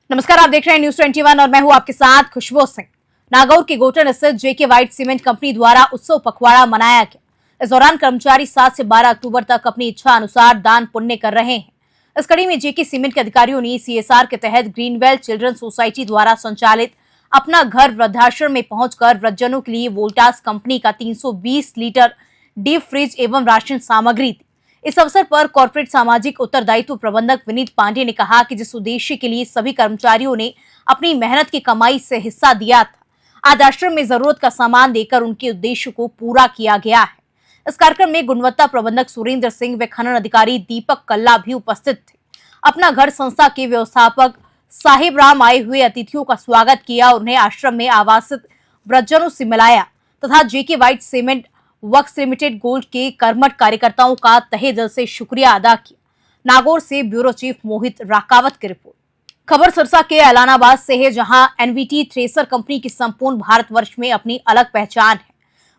नमस्कार, आप देख रहे हैं न्यूज 21 और मैं हूं आपके साथ खुशबू सिंह। नागौर के गोटन स्थित जेके व्हाइट सीमेंट कंपनी द्वारा उत्सव पखवाड़ा मनाया गया। इस दौरान कर्मचारी 7 से 12 अक्टूबर तक अपनी इच्छा अनुसार दान पुण्य कर रहे हैं। इस कड़ी में जेके सीमेंट के अधिकारियों ने CSR के तहत ग्रीनवेल चिल्ड्रन सोसाइटी द्वारा संचालित अपना घर वृद्धाश्रम में पहुंचकर वृद्धजनों के लिए वोल्टास कंपनी का 320 लीटर डीप फ्रिज एवं राशन सामग्री दी। इस अवसर पर कॉर्पोरेट सामाजिक उत्तरदायित्व प्रबंधक विनीत पांडे ने कहा कि जिस उद्देश्य के लिए सभी कर्मचारियों ने अपनी मेहनत की कमाई से हिस्सा दिया था, आज आश्रम में जरूरत का सामान देकर उनके उद्देश्य को पूरा किया गया है। इस कार्यक्रम में गुणवत्ता प्रबंधक सुरेंद्र सिंह व खनन अधिकारी दीपक कल्ला भी उपस्थित थे। अपना घर संस्था के व्यवस्थापक साहिब राम आए हुए अतिथियों का स्वागत किया और उन्हें आश्रम में आवासित वृद्धजनों से मिलाया तथा JK white cement works limited gold के कर्मठ कार्यकर्ताओं का तहे दिल से शुक्रिया अदा किया। नागौर से ब्यूरो चीफ मोहित राकावत की रिपोर्ट। खबर सिरसा के ऐलानाबाद से है, जहां एनवीटी थ्रेसर कंपनी की संपूर्ण भारतवर्ष में अपनी अलग पहचान है।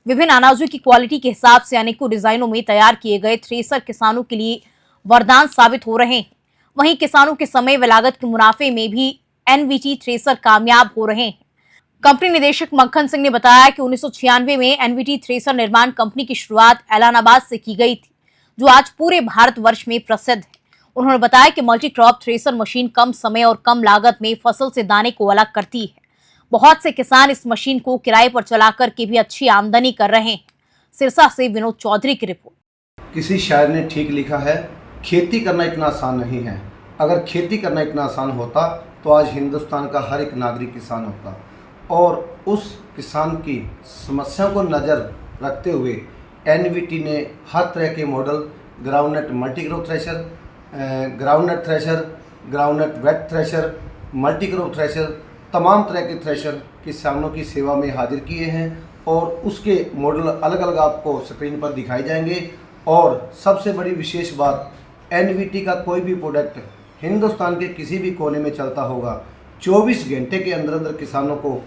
विभिन्न अनाजों की क्वालिटी के हिसाब से अनेकों डिजाइनों में तैयार किए गए थ्रेसर किसानों के लिए वरदान साबित हो रहे हैं। वहीं किसानों के समय व लागत के मुनाफे में भी एनवीटी थ्रेसर कामयाब हो रहे हैं। कंपनी निदेशक मक्खन सिंह ने बताया कि 1996 में एनवीटी थ्रेसर निर्माण कंपनी की शुरुआत ऐलानाबाद से की गई थी, जो आज पूरे भारतवर्ष में प्रसिद्ध है। उन्होंने बताया कि मल्टी क्रॉप थ्रेसर मशीन कम समय और कम लागत में फसल से दाने को अलग करती है। बहुत से किसान इस मशीन को किराए पर चला कर के भी अच्छी आमदनी कर रहे हैं। सिरसा से विनोद चौधरी की रिपोर्ट। किसी शायर ने ठीक लिखा है, खेती करना इतना आसान नहीं है। अगर खेती करना इतना आसान होता तो आज हिंदुस्तान का हर एक नागरिक किसान होता। और उस किसान की समस्या को नज़र रखते हुए एनवीटी ने हर तरह के model groundnut multi crop thresher, groundnut thresher, groundnut wet thresher, multi crop thresher, तमाम तरह के थ्रेशर किसानों की सेवा में हाजिर किए हैं। और उसके मॉडल अलग अलग आपको स्क्रीन पर दिखाए जाएंगे। और सबसे बड़ी विशेष बात, एनवीटी का कोई भी प्रोडक्ट हिंदुस्तान के किसी भी कोने में चलता होगा, 24 घंटे के अंदर अंदर किसानों को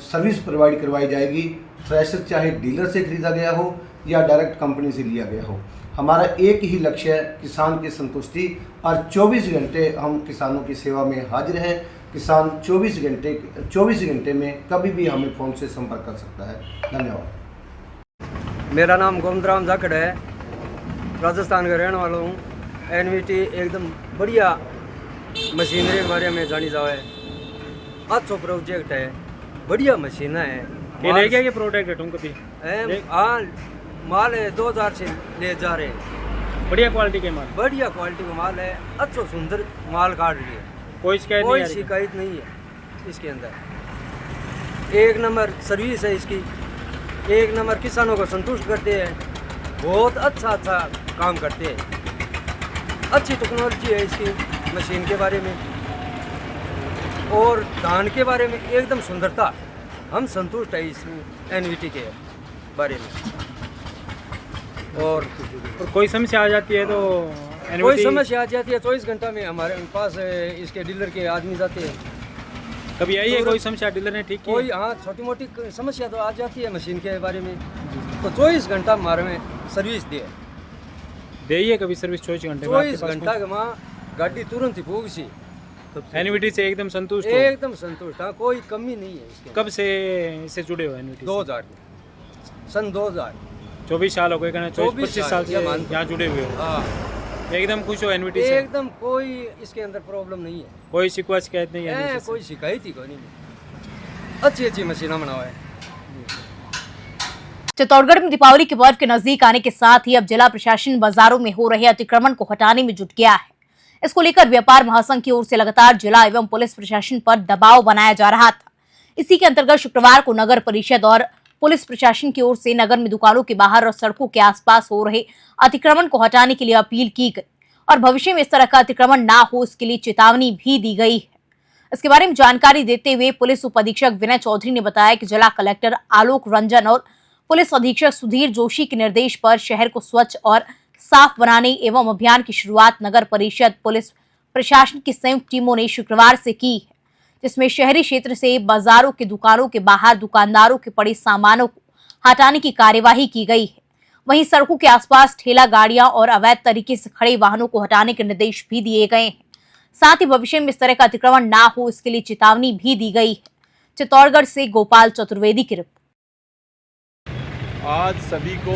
सर्विस प्रोवाइड करवाई जाएगी। थ्रेशर चाहे डीलर से खरीदा गया हो या डायरेक्ट कंपनी से लिया गया हो, हमारा एक ही लक्ष्य है, किसान की संतुष्टि। और 24 घंटे हम किसानों की सेवा में हाजिर हैं। किसान 24 घंटे में कभी भी हमें फ़ोन से संपर्क कर सकता है। धन्यवाद। मेरा नाम गोविंदराम जाखड़ है, राजस्थान का रहने वाला हूँ। एनवीटी एकदम बढ़िया मशीनरी के बारे में जानी जाए, अच्छा प्रोजेक्ट है, बढ़िया मशीन है। क्या प्रोडक्ट है तुमको भी? हाँ, माल है 2000 से ले जा रहे हैं। बढ़िया क्वालिटी के माल, बढ़िया क्वालिटी का माल है, अच्छा सुंदर माल काट लिए। कोई शिकायत नहीं है इसके अंदर। एक नंबर सर्विस है इसकी, एक नंबर किसानों को संतुष्ट करते हैं, बहुत अच्छा काम करते हैं। अच्छी टेक्नोलॉजी है इसकी मशीन के बारे में और धान के बारे में एकदम सुंदरता। हम संतुष्ट है इस एनवीटी के बारे में। और कोई समस्या आ जाती है तो कोई समस्या आ जाती है 24 घंटा में हमारे पास इसके डीलर के आदमी जाते हैं। कभी आई है कोई समस्या डीलर ने ठीक की? कोई हाँ, छोटी मोटी समस्या तो आ जाती है मशीन के बारे में, तो 24 घंटा हमारे में सर्विस दे कभी सर्विस 24 घंटे? 24 घंटा के वहाँ गाड़ी तुरंत ही पहुँच सी। एनवीटी से एकदम संतुष्ट? एकदम संतुष्ट, हाँ, कोई कमी नहीं है इसके। कब से इससे जुड़े हो एनवीटी? 2000 सन 2000। 24 साल हो गए, 24-25 साल से यहाँ जुड़े हुए हो। हाँ, एकदम खुश हो एनवीटी से? एकदम कोई इसके अंदर प्रॉब्लम नहीं है, कोई शिकायत नहीं है? कोई शिकायत ही कोई नहीं। अच्छी मशीना बनावा है। चित्तौड़गढ़ में दीपावली के पर्व के नजदीक आने के साथ ही अब जिला प्रशासन बाजारों में हो रहे अतिक्रमण को हटाने में जुट गया है। इसको लेकर व्यापार महासंघ की ओर से लगातार जिला एवं पुलिस प्रशासन पर दबाव बनाया जा रहा था। इसी के अंतर्गत शुक्रवार को नगर परिषद और पुलिस प्रशासन की ओर से नगर में दुकानों के बाहर और सड़कों के आसपास हो रहे अतिक्रमण को हटाने के लिए अपील की गई और भविष्य में इस तरह का अतिक्रमण ना हो, इसके लिए चेतावनी भी दी गई है। इसके बारे में जानकारी देते हुए पुलिस उप अधीक्षक विनय चौधरी ने बताया कि जिला कलेक्टर आलोक रंजन और पुलिस अधीक्षक सुधीर जोशी के निर्देश पर शहर को स्वच्छ और साफ बनाने एवं अभियान की शुरुआत नगर परिषद पुलिस प्रशासन की संयुक्त टीमों ने शुक्रवार से की है, जिसमें शहरी क्षेत्र से बाजारों के दुकानों के बाहर दुकानदारों के पड़े सामानों को हटाने की कार्यवाही की गई है। वहीं सड़कों के आसपास ठेला गाड़ियां और अवैध तरीके से खड़े वाहनों को हटाने के निर्देश भी दिए गए हैं। साथ ही भविष्य में इस तरह का अतिक्रमण ना हो इसके लिए चेतावनी भी दी गई है। चित्तौड़गढ़ से गोपाल चतुर्वेदी की रिपोर्ट। आज सभी को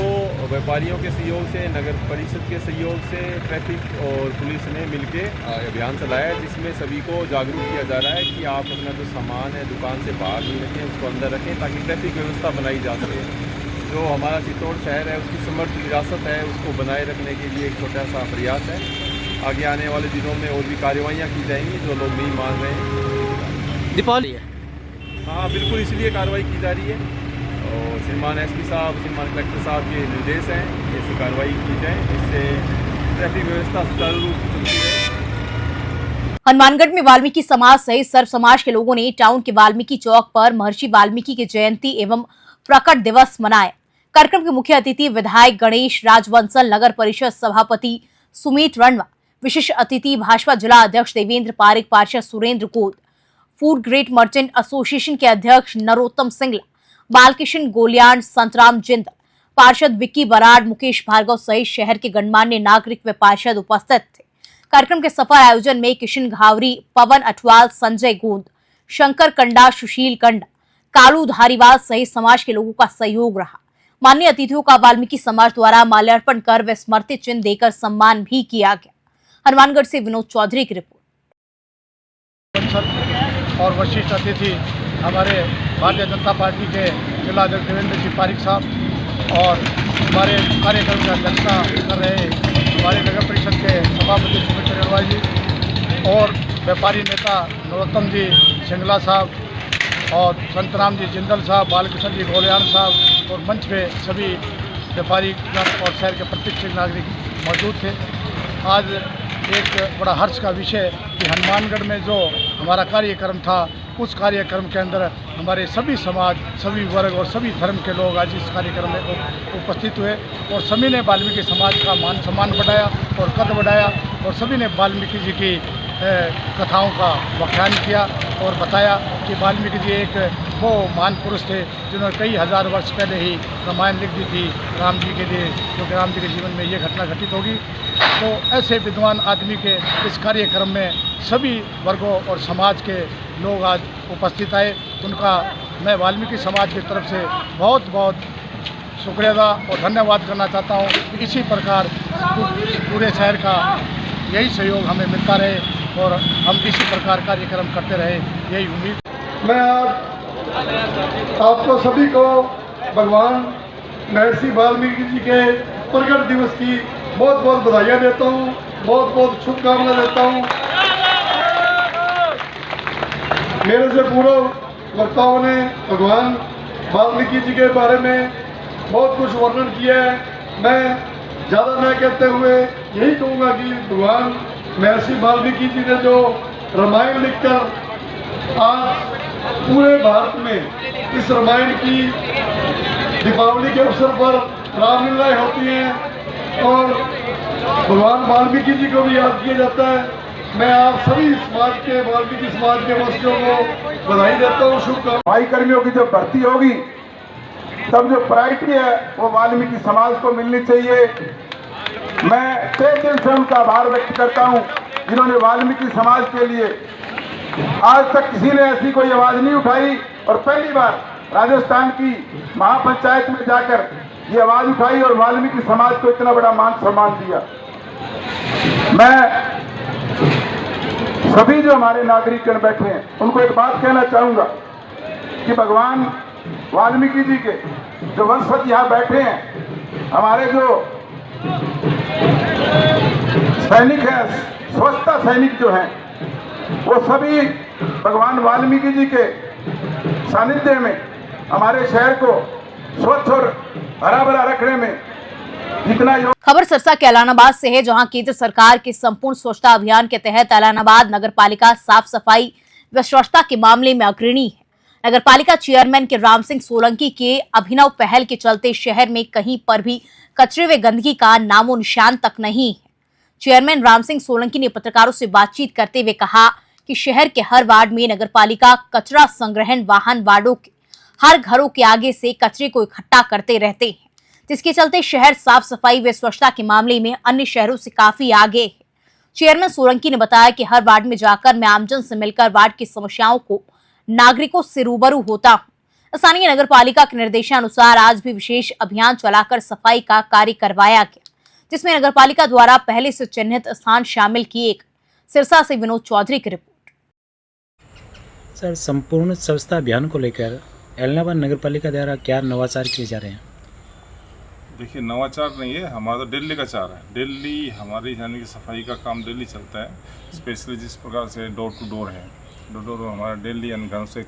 व्यापारियों के सहयोग से, नगर परिषद के सहयोग से ट्रैफिक और पुलिस ने मिलकर अभियान चलाया है, जिसमें सभी को जागरूक किया जा रहा है कि आप अपना जो सामान है दुकान से बाहर नहीं रखें, उसको अंदर रखें ताकि ट्रैफिक व्यवस्था बनाई जा सके। जो हमारा चित्तौड़ शहर है उसकी समृद्ध विरासत है, उसको बनाए रखने के लिए एक छोटा सा प्रयास है। आगे आने वाले दिनों में और भी कार्रवाइयाँ की जाएंगी जो लोग नहीं मान रहे हैं। दीपावली है। हाँ बिल्कुल, इसलिए कार्रवाई की जा रही है और श्रीमान एसपी साहब, श्रीमान कलेक्टर साहब के निर्देश हैं ऐसी कार्रवाई की जाए जिससे ट्रैफिक व्यवस्था सुचारू रूप से चलती है। हनुमानगढ़ में वाल्मीकि समाज सहित सर्व समाज के लोगों ने टाउन के वाल्मीकि चौक पर महर्षि वाल्मीकि की जयंती एवं प्रकट दिवस मनाया। कार्यक्रम के मुख्य अतिथि विधायक गणेश राजवंसल, नगर परिषद सभापति सुमित रणवा, विशिष्ट अतिथि भाजपा जिला अध्यक्ष देवेंद्र पारिक, पार्षद सुरेंद्र गोद, फूड ग्रेड मर्चेंट एसोसिएशन के अध्यक्ष नरोत्तम सिंगला, बालकिशन गोलियान, संतराम जिंदल, पार्षद विक्की बराड़, मुकेश भार्गव सहित शहर के गणमान्य नागरिक व पार्षद उपस्थित थे। कार्यक्रम के सफल आयोजन में किशन घावरी, पवन अठवाल, संजय गोंद, शंकर कंडा, सुशील कंडा, कालू धारीवाल सहित समाज के लोगों का सहयोग रहा। माननीय अतिथियों का वाल्मीकि समाज द्वारा माल्यार्पण कर व स्मृति चिन्ह देकर सम्मान भी किया गया। हनुमानगढ़ से विनोद चौधरी की रिपोर्ट। और वरिष्ठ अतिथि हमारे भारतीय जनता पार्टी के जिला अध्यक्ष देवेंद्र जी पारिक साहब और हमारे कार्यक्रम की अध्यक्षता कर रहे हमारे नगर परिषद के सभापति सुमित रणवा जी और व्यापारी नेता नरोत्तम जी सिंगला साहब और संतराम जी जिंदल साहब, बालकिशन जी गोलियान साहब और मंच पे सभी व्यापारी और शहर के प्रत्येक नागरिक मौजूद थे। आज एक बड़ा हर्ष का विषय कि हनुमानगढ़ में जो हमारा कार्यक्रम था उस कार्यक्रम के अंदर हमारे सभी समाज, सभी वर्ग और सभी धर्म के लोग आज इस कार्यक्रम में उपस्थित हुए और सभी ने वाल्मीकि समाज का मान सम्मान बढ़ाया और कद बढ़ाया और सभी ने वाल्मीकि जी की कथाओं का व्याख्यान किया और बताया कि वाल्मीकि जी एक वो महान पुरुष थे जिन्होंने कई हजार वर्ष पहले ही रामायण लिख दी थी राम जी के लिए, क्योंकि राम जी के जीवन में ये घटना घटित होगी। तो ऐसे विद्वान आदमी के इस कार्यक्रम में सभी वर्गों और समाज के लोग आज उपस्थित आए। उनका मैं वाल्मीकि समाज की तरफ से बहुत बहुत शुक्रिया और धन्यवाद करना चाहता हूँ कि इसी प्रकार पूरे शहर का यही सहयोग हमें मिलता रहे और हम इसी प्रकार कार्यक्रम करते रहे, यही उम्मीद। मैं आज आपको सभी को भगवान महर्षि वाल्मीकि जी के प्रकट दिवस की बहुत बहुत बधाइयाँ देता हूँ, बहुत बहुत शुभकामनाएं देता हूँ। मेरे से पूर्व वक्ताओं ने भगवान वाल्मीकि जी के बारे में बहुत कुछ वर्णन किया है। मैं ज़्यादा न कहते हुए यही कहूँगा कि भगवान महर्षि वाल्मीकि जी ने जो रामायण लिखकर आज पूरे भारत में इस रामायण की दीपावली के अवसर पर रामलीलाएं होती हैं और भगवान वाल्मीकि जी को भी याद किया जाता है। मैं आप सभी समाज के वाल्मीकि समाज के वासियों को बधाई देता हूँ, शुभकामनाएं। भाई कर्मियों की जो भर्ती होगी तब जो प्रायोरिटी है वो वाल्मीकि समाज को मिलनी चाहिए। मैं तहे दिल से उनका आभार व्यक्त करता हूं जिन्होंने वाल्मीकि समाज के लिए आज तक किसी ने ऐसी कोई आवाज नहीं उठाई और पहली बार राजस्थान की महापंचायत में जाकर ये आवाज उठाई और वाल्मीकि समाज को इतना बड़ा मान सम्मान दिया। मैं सभी जो हमारे नागरिकगण बैठे हैं उनको एक बात कहना चाहूंगा कि भगवान वाल्मीकि जी के जो वंशज यहाँ बैठे हैं, हमारे जो सैनिक हैं, स्वच्छता सैनिक जो हैं, वो सभी भगवान वाल्मीकि जी के सानिध्य में हमारे शहर को स्वच्छ और हरा भरा रखने में जितना खबर सरसा के ऐलानाबाद से है, जहां केंद्र सरकार के संपूर्ण स्वच्छता अभियान के तहत ऐलानाबाद नगर पालिका साफ सफाई व स्वच्छता के मामले में अग्रणी है। नगर पालिका चेयरमैन के राम सिंह सोलंकी के अभिनव पहल के चलते शहर में कहीं पर भी कचरे व गंदगी का नामो निशान तक नहीं है। चेयरमैन राम सिंह सोलंकी ने पत्रकारों से बातचीत करते हुए कहा कि शहर के हर वार्ड में नगर पालिका कचरा संग्रहण वाहन वार्डों के हर घरों के आगे से कचरे को इकट्ठा करते रहते हैं, जिसके चलते शहर साफ सफाई व स्वच्छता के मामले में अन्य शहरों से काफी आगे है। चेयरमैन सोलंकी ने बताया कि हर वार्ड में जाकर मैं आमजन से मिलकर वार्ड की समस्याओं को नागरिकों से रूबरू होता हूँ। स्थानीय नगर पालिका के निर्देशानुसार आज भी विशेष अभियान चलाकर सफाई का कार्य करवाया गया, जिसमें नगर पालिका द्वारा पहले से चिन्हित स्थान शामिल किए। सिरसा से विनोद चौधरी की रिपोर्ट। सर, संपूर्ण स्वच्छता अभियान को लेकर एलनाबाद नगर पालिका द्वारा क्या नवाचार किए जा रहे हैं? देखिए, नवाचार नहीं है, हमारा तो दिल्ली का चार है। दिल्ली हमारी यानी कि सफाई का काम दिल्ली चलता है। स्पेशली जिस प्रकार से डोर टू डोर है, डोर टू डोर हमारा दिल्ली यानी घरों से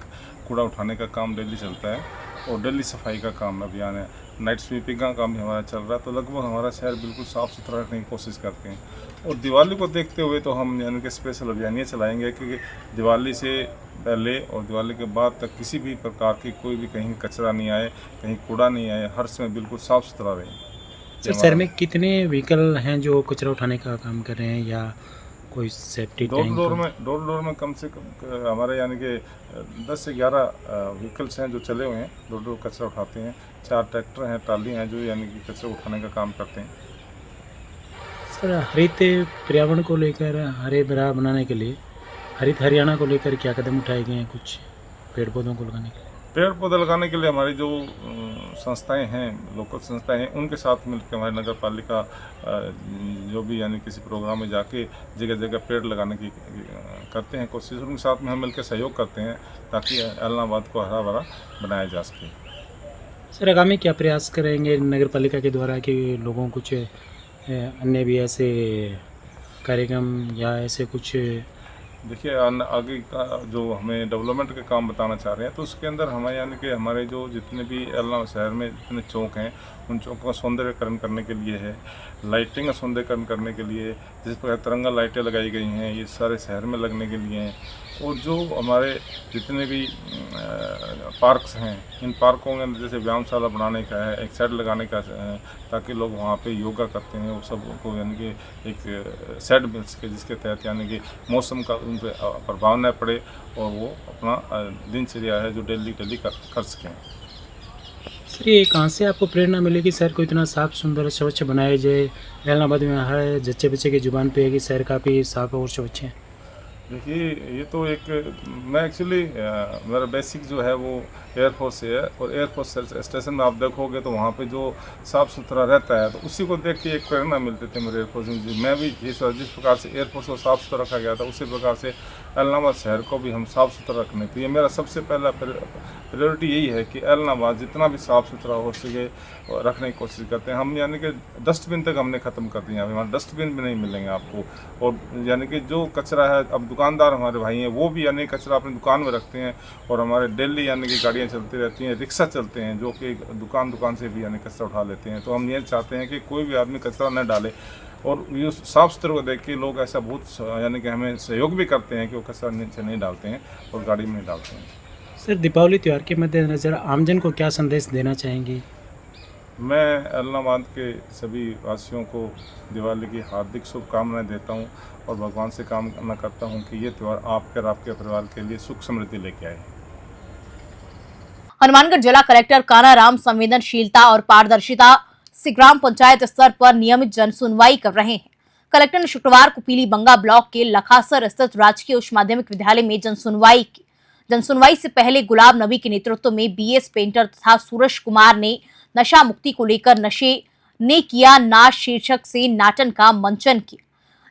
कूड़ा उठाने का काम दिल्ली चलता है और दिल्ली सफाई का काम अभियान है। नाइट स्वीपिंग का काम भी हमारा चल रहा है। तो लगभग हमारा शहर बिल्कुल साफ़ सुथरा रखने की कोशिश करते हैं। और दिवाली को देखते हुए तो हम यानी कि स्पेशल अभियान ये चलाएंगे, क्योंकि दिवाली से पहले और दिवाली के बाद तक किसी भी प्रकार की कोई भी कहीं कचरा नहीं आए, कहीं कूड़ा नहीं आए, हर समय बिल्कुल साफ़ सुथरा रहे। सर, शहर में कितने व्हीकल हैं जो कचरा उठाने का काम कर रहे हैं, या कोई सेफ्टी टैंक? डोर में कम से कम हमारे यानी कि 10 से 11 व्हीकल्स हैं जो चले हुए हैं, डोर कचरा उठाते हैं। 4 ट्रैक्टर हैं, ट्राली हैं जो यानी कि कचरा उठाने का काम करते हैं। सर, हरित पर्यावरण को लेकर, हरे भरा बनाने के लिए हरित हरियाणा को लेकर क्या कदम उठाए गए हैं? कुछ पेड़ पौधों को लगाने के लिए? पेड़ पौधे लगाने के लिए हमारी जो संस्थाएं हैं, लोकल संस्थाएं हैं, उनके साथ मिलकर हमारी नगर पालिका जो भी यानी किसी प्रोग्राम में जाके जगह जगह पेड़ लगाने की करते हैं कोशिश। उनके साथ में हम मिलकर सहयोग करते हैं ताकि एलनाबाद को हरा भरा बनाया जा सके। सर, आगामी क्या प्रयास करेंगे नगर पालिका के द्वारा कि लोगों को कुछ अन्य भी ऐसे कार्यक्रम या ऐसे कुछ? देखिए, आगे का जो हमें डेवलपमेंट के काम बताना चाह रहे हैं, तो उसके अंदर हमें यानी कि हमारे जो जितने भी एलनाबाद शहर में जितने चौक हैं, उन चौकों का सौंदर्यकरण करने के लिए है, लाइटिंग का सौंदर्यकरण करने के लिए जिस प्रकार तिरंगा लाइटें लगाई गई हैं, ये सारे शहर में लगने के लिए हैं। और जो हमारे जितने भी पार्क्स हैं, इन पार्कों में जैसे व्यायामशाला बनाने का है, एक शेड लगाने का है, ताकि लोग वहाँ पे योगा करते हैं, वो सबको यानी कि एक शेड मिल सके जिसके तहत यानी कि मौसम का उन पर प्रभाव न पड़े और वो अपना दिनचर्या है जो डेली कर सकें। सर, ये कहाँ से आपको प्रेरणा मिली कि शहर को इतना साफ़ सुंदर स्वच्छ बनाया जाए? एलनाबाद में हर जच्चे बच्चे की जुबान पे है कि शहर काफ़ी साफ़ और स्वच्छ है। देखिए, ये तो एक मैं एक्चुअली मेरा बेसिक जो है वो एयरफोर्स से है, और एयरफोर्स स्टेशन में आप देखोगे तो वहाँ पे जो साफ़ सुथरा रहता है, तो उसी को देख के एक प्रेरणा मिलती थी मेरे एयरफोर्स में। मैं भी जिस प्रकार से एयरफोर्स को साफ़ सुथरा रखा गया था, उसी प्रकार से एलनाबाद शहर को भी हम साफ़ सुथरा रखने। तो ये मेरा सबसे पहला प्रायोरिटी यही है कि एलनाबाद जितना भी साफ़ सुथरा हो सके रखने की कोशिश करते हैं हम। यानी कि डस्टबिन तक हमने ख़त्म कर दिया, हमारे डस्टबिन भी नहीं मिलेंगे आपको। और यानी कि जो कचरा है, अब दुकानदार हमारे भाई हैं वो भी यानी कचरा अपनी दुकान में रखते हैं, और हमारे डेली यानी कि गाड़ियाँ चलती रहती हैं, रिक्शा चलते हैं जो कि दुकान से भी यानी कचरा उठा लेते हैं। तो हम ये चाहते हैं कि कोई भी आदमी कचरा न डाले, और ये साफ़ सुथरे को देख के लोग ऐसा बहुत यानी कि हमें सहयोग भी करते हैं कि वो कचरा नीचे नहीं डालते हैं और गाड़ी में नहीं डालते हैं। सर, दीपावली त्यौहार के मद्देनज़र आमजन को क्या संदेश देना चाहेंगी? मैं एलनाबाद के सभी वासियों को दिवाली की हार्दिक शुभकामनाएं देता हूं, और भगवान से कामना करता हूं कि ये त्यौहार आपके और आपके परिवार के लिए सुख समृद्धि लेके आए। हनुमानगढ़ जिला कलेक्टर कानाराम संवेदनशीलता और पारदर्शिता से ग्राम पंचायत स्तर पर नियमित जन सुनवाई कर रहे हैं। कलेक्टर ने शुक्रवार को पीलीबंगा ब्लॉक के लखासर स्थित राजकीय उच्च माध्यमिक विद्यालय में जनसुनवाई की। जनसुनवाई से पहले गुलाब नबी के नेतृत्व में बीएस पेंटर तथा सूरज कुमार ने नशा मुक्ति को लेकर नशे ने किया नाश शीर्षक से नाटक का मंचन किया।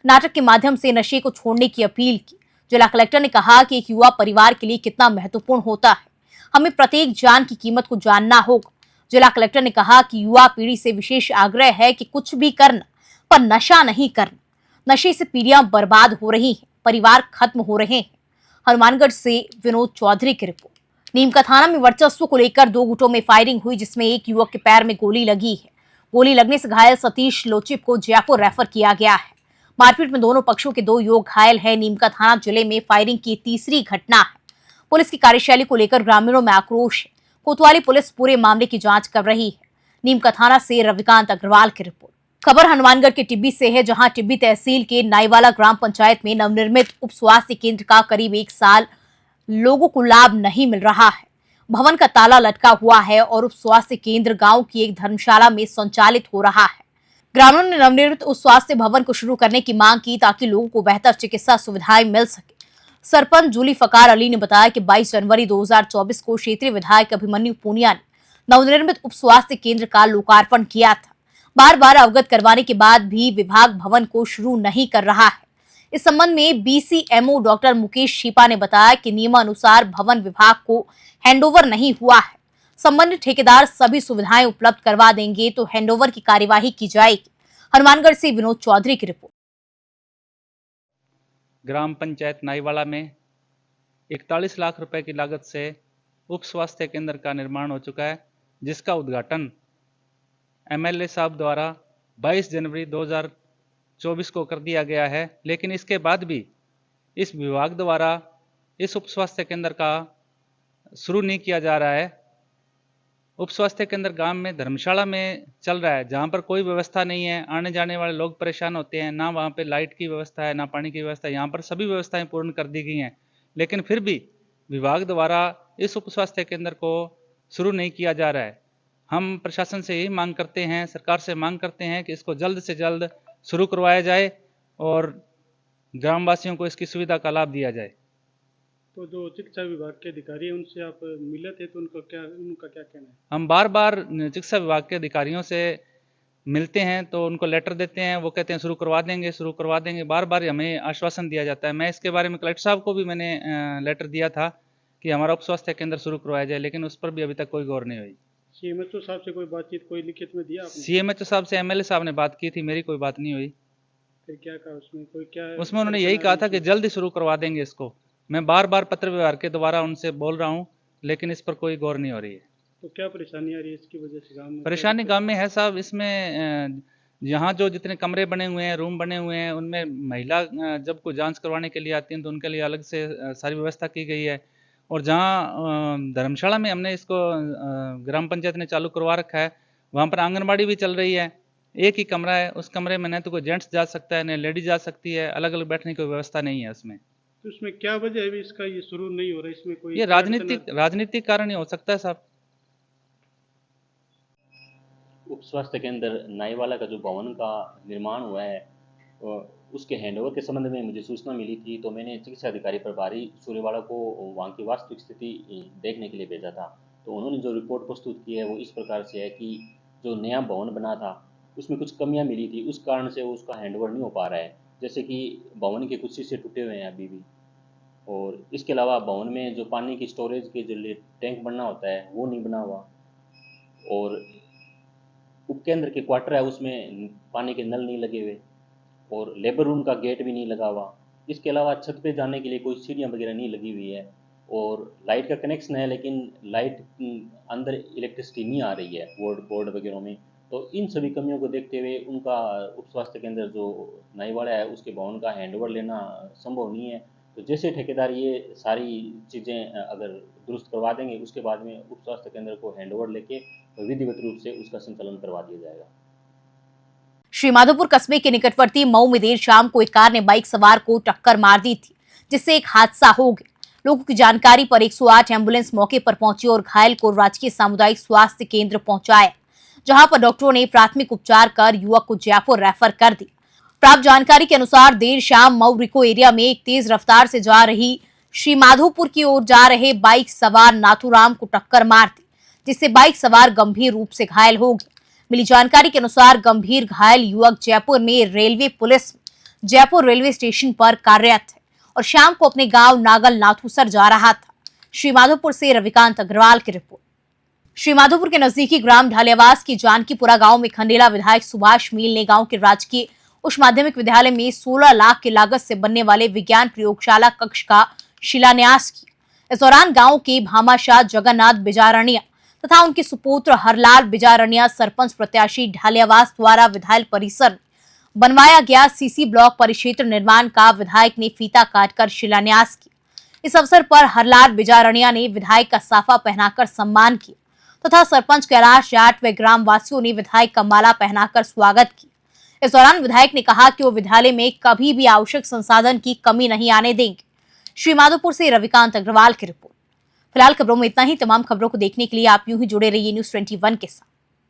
नाटक के माध्यम से नशे को छोड़ने की अपील की। जिला कलेक्टर ने कहा कि एक युवा परिवार के लिए कितना महत्वपूर्ण होता है, हमें प्रत्येक जान की कीमत को जानना होगा। जिला कलेक्टर ने कहा कि युवा पीढ़ी से विशेष आग्रह है कि कुछ भी करना पर नशा नहीं करना। नशे से पीढ़ियां बर्बाद हो रही हैं, परिवार खत्म हो रहे हैं। हनुमानगढ़ से विनोद चौधरी की रिपोर्ट। नीमका थाना में वर्चस्व को लेकर 2 गुटों में फायरिंग हुई, जिसमें एक युवक के पैर में गोली लगी है। गोली लगने से घायल सतीश लोचिप को जयपुर रेफर किया गया है। मारपीट में दोनों पक्षों के 2 युवक घायल हैं। नीमका थाना जिले में फायरिंग की तीसरी घटना है। पुलिस की कार्यशैली को लेकर ग्रामीणों में आक्रोश है। कोतवाली पुलिस पूरे मामले की जांच कर रही है। नीमका थाना से रविकांत अग्रवाल की रिपोर्ट। खबर हनुमानगढ़ के टिब्बी से है, जहां टिब्बी तहसील के नाईवाला ग्राम पंचायत में नवनिर्मित उप स्वास्थ्य केंद्र का करीब 1 साल लोगों को लाभ नहीं मिल रहा है। भवन का ताला लटका हुआ है और उप स्वास्थ्य केंद्र गांव की एक धर्मशाला में संचालित हो रहा है। ग्रामीणों ने नवनिर्मित उस स्वास्थ्य भवन को शुरू करने की मांग की ताकि लोगों को बेहतर चिकित्सा सुविधाएं मिल सके। सरपंच जुल्फिकार अली ने बताया कि 22 जनवरी 2024 को क्षेत्रीय विधायक अभिमन्यु पूनिया ने नवनिर्मित उप स्वास्थ्य केंद्र का लोकार्पण किया था। बार बार अवगत करवाने के बाद भी विभाग भवन को शुरू नहीं कर रहा है। इस संबंध में BCMO डॉक्टर मुकेश छिपा ने बताया कि नियमानुसार भवन विभाग को हैंडओवर नहीं हुआ है। संबंधित ठेकेदार सभी सुविधाएं उपलब्ध करवा देंगे तो हैंडओवर की कार्यवाही की जाएगी। हनुमानगढ़ से विनोद चौधरी की रिपोर्ट। ग्राम पंचायत नाईवाला में 41 लाख रुपए की लागत से उप स्वास्थ्य केंद्र का निर्माण हो चुका है, जिसका उद्घाटन MLA साहब द्वारा 22 जनवरी 2024 को कर दिया गया है। लेकिन इसके बाद भी इस विभाग द्वारा इस उप स्वास्थ्य केंद्र का शुरू नहीं किया जा रहा है। उप स्वास्थ्य केंद्र गांव में धर्मशाला में चल रहा है, जहां पर कोई व्यवस्था नहीं है। आने जाने वाले लोग परेशान होते हैं, ना वहां पे लाइट की व्यवस्था है, ना पानी की व्यवस्था है। यहाँ पर सभी व्यवस्थाएं पूर्ण कर दी गई हैं, लेकिन फिर भी विभाग द्वारा इस उप स्वास्थ्य केंद्र को शुरू नहीं किया जा रहा है। हम प्रशासन से यही मांग करते हैं, सरकार से मांग करते हैं कि इसको जल्द से जल्द शुरू करवाया जाए और ग्रामवासियों को इसकी सुविधा का लाभ दिया जाए। तो जो चिकित्सा विभाग के अधिकारी हैं उनसे आप मिले थे, तो उनका क्या कहना है? हम बार बार चिकित्सा विभाग के अधिकारियों से मिलते हैं तो उनको लेटर देते हैं, वो कहते हैं शुरू करवा देंगे। बार बार हमें आश्वासन दिया जाता है। मैं इसके बारे में कलेक्टर साहब को भी मैंने लेटर दिया था कि हमारा उप स्वास्थ्य केंद्र शुरू करवाया जाए, लेकिन उस पर भी अभी तक कोई गौर नहीं हुई। CMHO साहब से कोई बातचीत, कोई लिखित में दिया आपने? CMHO साहब से MLA साहब ने बात की थी, मेरी कोई बात नहीं हुई। फिर क्या कहा उसमें? उसमें उन्होंने यही कहा था कि जल्दी शुरू करवा देंगे इसको। मैं बार बार पत्र व्यवहार के द्वारा उनसे बोल रहा हूँ, लेकिन इस पर कोई गौर नहीं हो रही है। तो क्या परेशानी आ रही है इसकी वजह से गांव में? परेशानी गांव में है साहब, इसमें यहाँ जो जितने कमरे बने हुए हैं, रूम बने हुए हैं, उनमें महिला जब कोई जांच करवाने के लिए आती हैं तो उनके लिए अलग से सारी व्यवस्था की गई है। और जहाँ धर्मशाला में हमने इसको ग्राम पंचायत ने चालू करवा रखा है, वहाँ पर आंगनबाड़ी भी चल रही है। एक ही कमरा है, उस कमरे में न तो कोई जेंट्स जा सकता है, न लेडीज जा सकती है। अलग अलग बैठने की व्यवस्था नहीं है उसमें। तो इसमें क्या वजह है इसका ये शुरू नहीं हो रहा है? इसमें कोई ये राजनीतिक कारण ही हो सकता है साहब। उप स्वास्थ्य केंद्र नाईवाला का जो भवन का निर्माण हुआ है उसके हैंडओवर के संबंध में मुझे सूचना मिली थी, तो मैंने चिकित्सा अधिकारी प्रभारी सूर्यवाड़ा को वहाँ की वास्तविक स्थिति देखने के लिए भेजा था। तो उन्होंने जो रिपोर्ट प्रस्तुत की है वो इस प्रकार से है कि जो नया भवन बना था उसमें कुछ कमियां मिली थी, उस कारण से उसका हैंडओवर नहीं हो पा रहा है। जैसे कि भवन के कुछ शीशे टूटे हुए हैं अभी भी, और इसके अलावा भवन में जो पानी की स्टोरेज के जो टैंक बनना होता है वो नहीं बना हुआ, और उपकेंद्र के क्वार्टर है उसमें पानी के नल नहीं लगे हुए, और लेबर रूम का गेट भी नहीं लगा हुआ। इसके अलावा छत पे जाने के लिए कोई सीढ़ियाँ वगैरह नहीं लगी हुई है, और लाइट का कनेक्शन है लेकिन लाइट अंदर इलेक्ट्रिसिटी नहीं आ रही है बोर्ड वगैरह में। तो इन सभी कमियों को देखते हुए उनका उप स्वास्थ्य केंद्र जो नाईवाड़ा है उसके भवन का हैंडओवर लेना संभव नहीं है। तो जैसे ठेकेदार ये सारी चीज़ें अगर दुरुस्त करवा देंगे, उसके बाद में उप स्वास्थ्य केंद्र को हैंडओवर लेके विधिवत रूप से उसका संचालन करवा दिया जाएगा। श्रीमाधोपुर कस्बे के निकटवर्ती मऊ में देर शाम को एक कार ने बाइक सवार को टक्कर मार दी थी, जिससे एक हादसा हो गया। लोगों की जानकारी पर 108 एम्बुलेंस मौके पर पहुंची और घायल को राजकीय सामुदायिक स्वास्थ्य केंद्र पहुंचाया, जहां पर डॉक्टरों ने प्राथमिक उपचार कर युवक को जयपुर रेफर कर दिया। प्राप्त जानकारी के अनुसार देर शाम मऊ रिको एरिया में एक तेज रफ्तार से जा रही श्रीमाधोपुर की ओर जा रहे बाइक सवार नाथूराम को टक्कर मार दी, जिससे बाइक सवार गंभीर रूप से घायल हो गया। मिली जानकारी के अनुसार गंभीर घायल युवक जयपुर में railway police Jaipur railway station पर कार्यरत है और शाम को अपने गांव नागल नाथूसर जा रहा था। श्रीमाधोपुर से रविकांत अग्रवाल की रिपोर्ट। श्रीमाधोपुर के नजदीकी ग्राम ढालियावास की जानकीपुरा गांव में खंडेला विधायक सुभाष मील ने गांव के राजकीय उच्च माध्यमिक विद्यालय में 16 लाख की लागत से बनने वाले विज्ञान प्रयोगशाला कक्ष का शिलान्यास किया। इस दौरान गांव के भामाशाह जगन्नाथ बिजारणिया तथा उनके सुपुत्र हरलाल बिजारणिया सरपंच प्रत्याशी ढालियावास द्वारा विधायक परिसर बनवाया गया सीसी ब्लॉक परिक्षेत्र निर्माण का विधायक ने फीता काटकर शिलान्यास किया। इस अवसर पर हरलाल बिजारणिया ने विधायक का साफा पहनाकर सम्मान किया तथा सरपंच कैलाश जाट व ग्राम वासियों ने विधायक का माला पहनाकर स्वागत किया। इस दौरान विधायक ने कहा कि वो विद्यालय में कभी भी आवश्यक संसाधन की कमी नहीं आने देंगे। श्रीमाधोपुर से रविकांत अग्रवाल की रिपोर्ट। फिलहाल खबरों में इतना ही। तमाम खबरों को देखने के लिए आप यूं ही जुड़े रहिए News 21 के साथ।